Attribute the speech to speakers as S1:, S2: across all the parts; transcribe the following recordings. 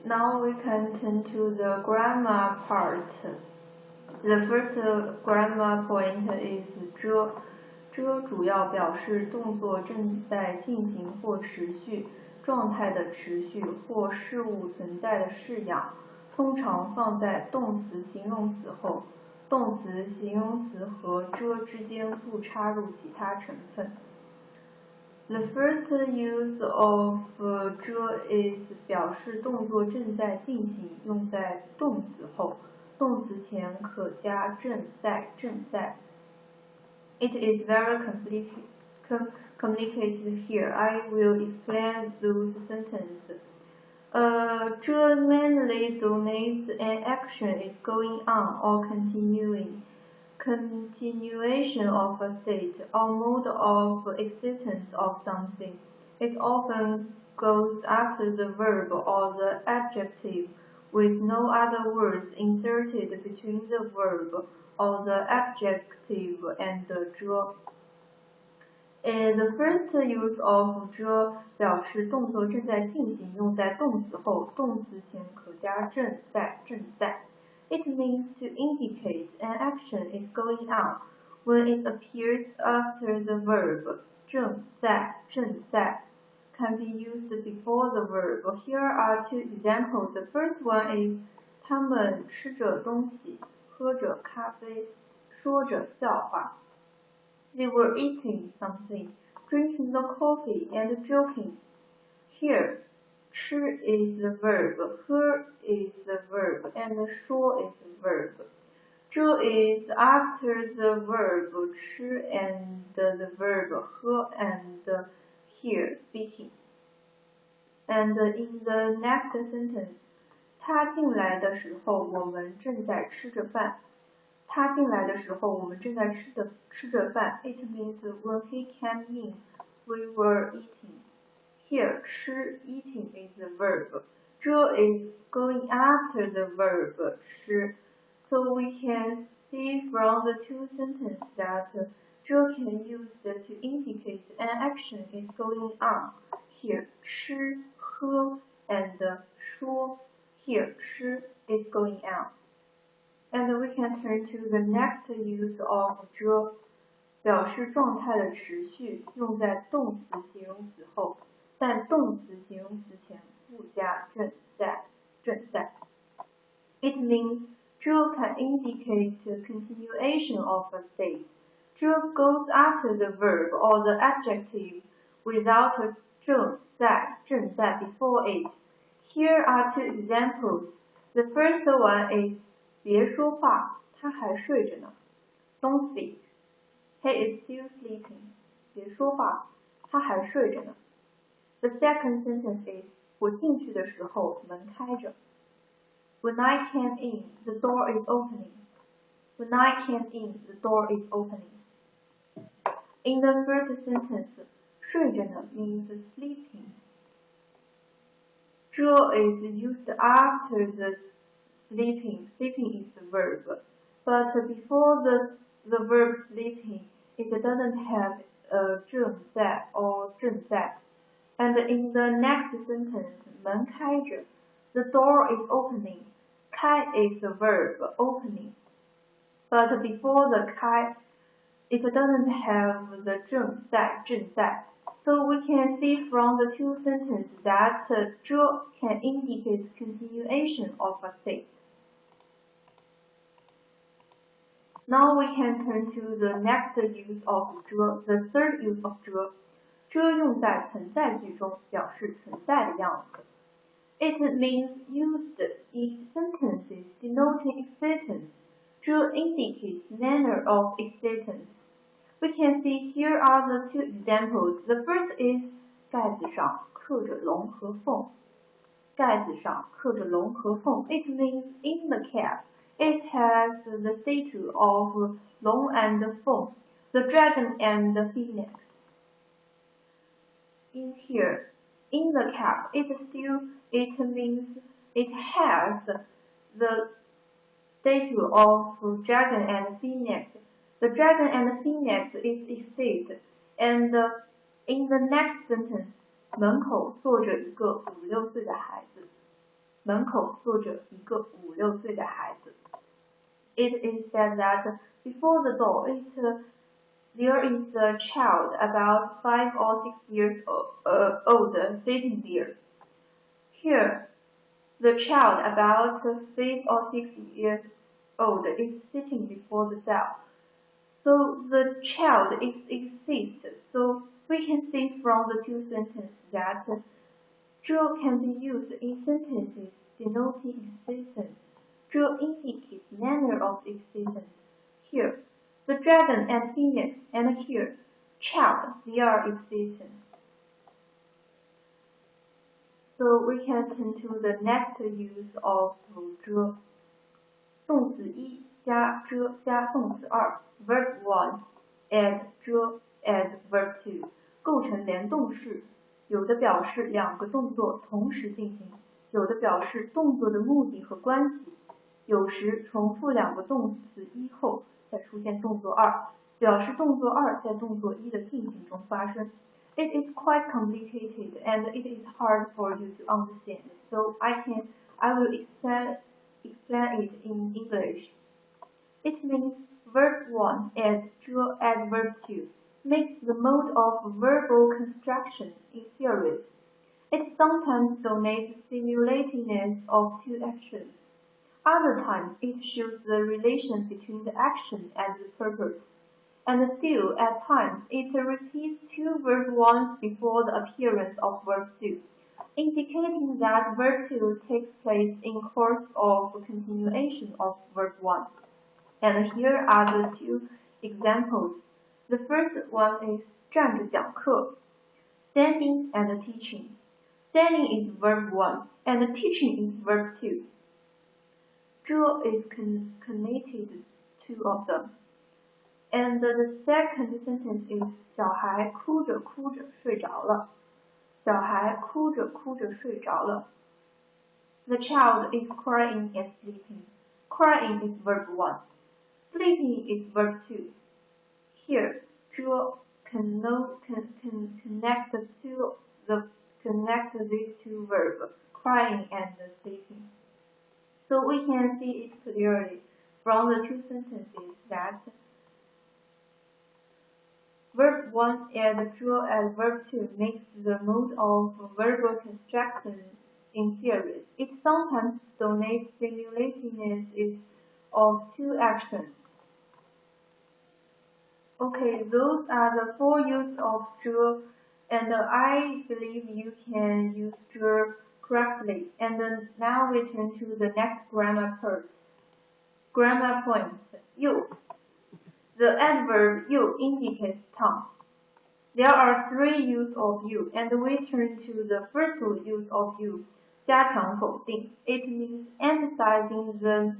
S1: Now we can turn to the grammar part. The first grammar point is 遮。遮主要表示动作正在进行或持续，状态的持续或事物存在的式样，通常放在动词、形容词后。动词、形容词和遮之间不插入其他成分。The first use of 遮 is 表示动作正在进行，用在动词后，动词前可加正在、正在。It is very complicated here. I will explain those sentences. 遮 mainly denotes an action is going on or continuation of a state or mode of existence of something. It often goes after the verb or the adjective with no other words inserted between the verb or the adjective and 遮。The first use of 遮表示动作正在进行，用在动词后，动词前可加正在、正在。It means to indicate an action is going on when it appears after the verb 正在、正在 can be used before the verb. Here are two examples. The first one is 他们吃着东西，喝着咖啡，说着笑话。They were eating something, drinking the coffee, and joking. Here, 吃 is the verb, 喝 is the verb, and 说 is the verb. 遮 is after the verb 吃 and the verb 喝 and here speaking. And in the next sentence, 他进来的时候，我们正在吃着饭。他进来的时候，我们正在吃着饭。It means when he came in, we were eating. Here, 吃 eating is the verb. 遮 is going after the verb 吃. So we can see from the two sentences that 遮 can use to indicate an action is going on. Here, 吃 喝 and 说. Here, 吃 is going on. And we can turn to the next use of 遮，表示状态的持续，用在动词、形容词后，但动词、形容词前不加正在、正在。It means 遮 can indicate continuation of a state. 遮 goes after the verb or the adjective without a 正在、正在 before it. Here are two examples. The first one is 别说话，他还睡着呢。Don't speak. He is still sleeping. 别说话，他还睡着呢。The second sentence is 我进去的时候门开着。When I came in, the door is opening. When I came in, the door is opening. In the first sentence, 睡着呢 means sleeping. 遮 is used after the sleeping. Sleeping is the verb. But before the verb sleeping, it doesn't have 正在 or 正在. And in the next sentence, 门开着 the door is opening. 开 is the verb, opening. But before the 开, it doesn't have the 正在 正在. So we can see from the two sentences that 遮 can indicate continuation of a state. Now we can turn to the next use of 遮, the third use of 遮. 遮用在存在句中，表示存在的样子。It means used in sentences denoting existence. 遮 indicates manner of existence. We can see here are the two examples. The first is 盖子上刻着龙和凤。盖子上刻着龙和凤。It means in the cap. It has the statue of Long and Feng, the dragon and the phoenix. In here, in the cap, it means it has the statue of dragon and phoenix. The dragon and phoenix is exist, and in the next sentence, 门口坐着一个5、6岁的孩子。门口坐着一个5、6岁的孩子。It is said that before the door, there is a child about 5 or 6 years old sitting there. Here, the child about 5 or 6 years old is sitting before the door. So the child exists. So we can see from the two sentences that 这 can be used in sentences denoting existence. 这 indicates manner of existence. Here, the dragon and phoenix, and here, child, they are existence. So we can turn to the next use of 这。动词一加这加动词二 verb 1 add 这 add verb 2 构成联动式，有的表示两个动作同时进行，有的表示动作的目的和关系，有时重复两个动词一后再出现动作二，表示动作二在动作一的进行中发生。It is quite complicated and it is hard for you to understand, so I will explain it in English. It means verb 1 add verb 2 makes the mode of verbal construction in series. It sometimes denotes simultaneous of two actions. Other times it shows the relation between the action and the purpose. And still, at times, it repeats two verb 1s before the appearance of verb 2, indicating that verb 2 takes place in course of continuation of verb 1. And here are the two examples. The first one is 站着讲课 standing and teaching. Standing is verb 1 and teaching is verb 2. 这 is connected two of them. And the second sentence is 小孩哭着哭着睡着了。小孩哭着哭着睡着了。The child is crying and sleeping. Crying is verb 1. Sleeping is verb 2. Here, 这 connect these two verbs, crying and sleeping. So we can see it clearly from the two sentences that verb 1 and verb 2 makes the mode of verbal construction in series. It sometimes denotes simultaneous of two actions. Okay, those are the 4 uses of 这, and I believe you can use 这 correctly. And now we turn to the next grammar part. Grammar point, you. The adverb you indicates time. There are 3 uses of you, and we turn to the first use of you, 加强否定. It means emphasizing the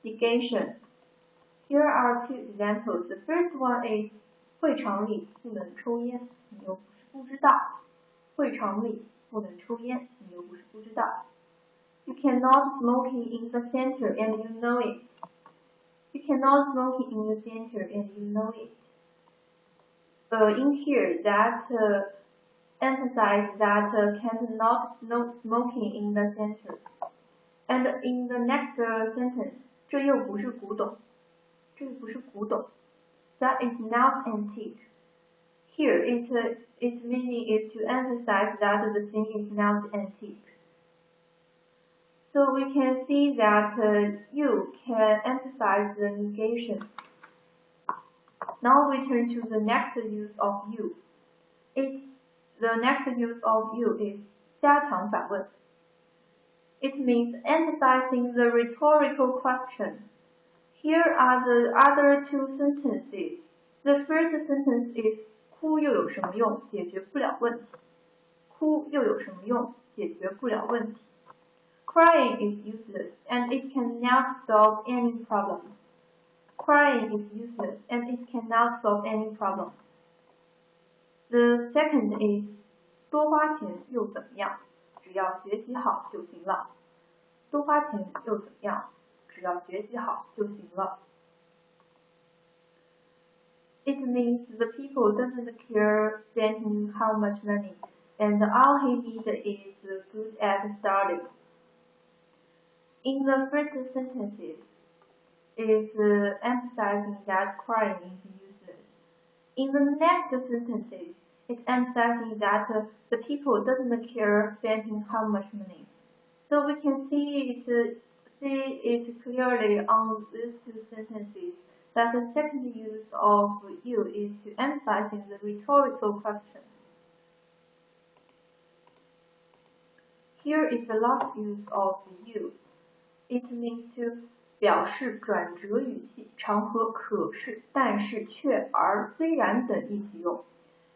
S1: negation. Here are 2 examples. The first one is 会场里不能抽烟，你又不是不知道。会场里不能抽烟，你又不是不知道。You cannot smoking in the center and you know it. You cannot smoke in the center and you know it. In here, that emphasize that cannot smoking in the center. And in the next sentence, 这又不是古董，这又不是古董。That is not antique. Here, its meaning is to emphasize that the thing is not antique. So we can see that you can emphasize the negation. Now we turn to the next use of you. The next use of you is 加强反问. It means emphasizing the rhetorical question. Here are the other 2 sentences. The first sentence is 哭又有什么用？解决不了问题。哭又有什么用？解决不了问题。Crying is useless and it cannot solve any problem. Crying is useless and it cannot solve any problem. The second is 多花钱又怎么样？只要学习好就行了。多花钱又怎么样？只要学习好就行了。It means the people doesn't care spending how much money, and all he needs is good at studying. In the first sentences, it's emphasizing that crying is useless. In the next sentences, it's emphasizing that the people doesn't care spending how much money. So we can see it clearly on these two sentences that the second use of you is to emphasizing the rhetorical question. Here is the last use of you. It means to 表示转折语气，常和可是、但是、却、而、虽然等一起用。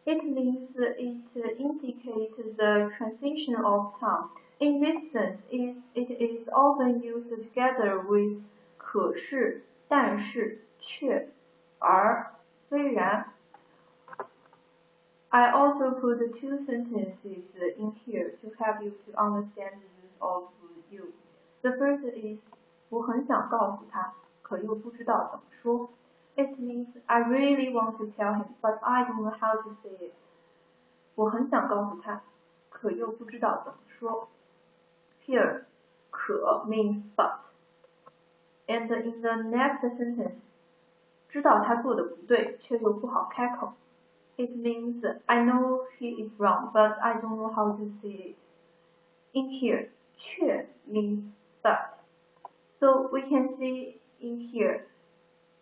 S1: It means it indicates the transition of tone. In this sense, it is often used together with 可是、但是、却、而、虽然。I also put two sentences in here to help you to understand the use of you. The first is 我很想告诉他，可又不知道怎么说。It means I really want to tell him, but I don't know how to say it. 我很想告诉他，可又不知道怎么说。Here, 可 means but. And in the next sentence, 知道他做的不对，却又不好开口。It means I know he is wrong, but I don't know how to say it. In here, 却 means but. So we can see in here,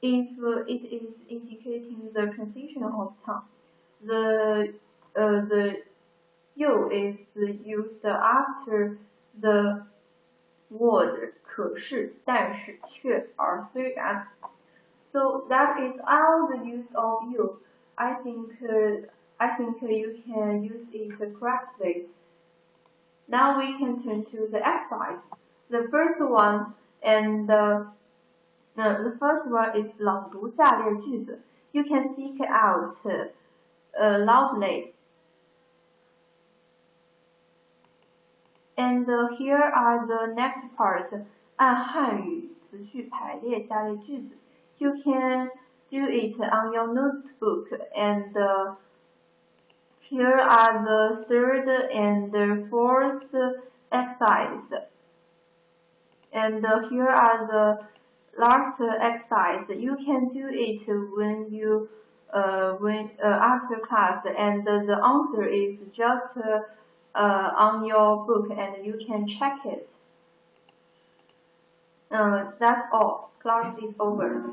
S1: if it is indicating the transition of tone, the you is used after the word 可是、但是、却、而、虽然。So that is all the use of you. I think you can use it correctly. Now we can turn to the exercise. The first one the first one is 朗读下列句子. You can speak out loudly. And here are the next part. 按汉语词序排列下列句子. You can do it on your notebook, and here are the third and fourth exercise. And here are the last exercise. You can do it when you after class, and the answer is just on your book, and you can check it. That's all. Class is over.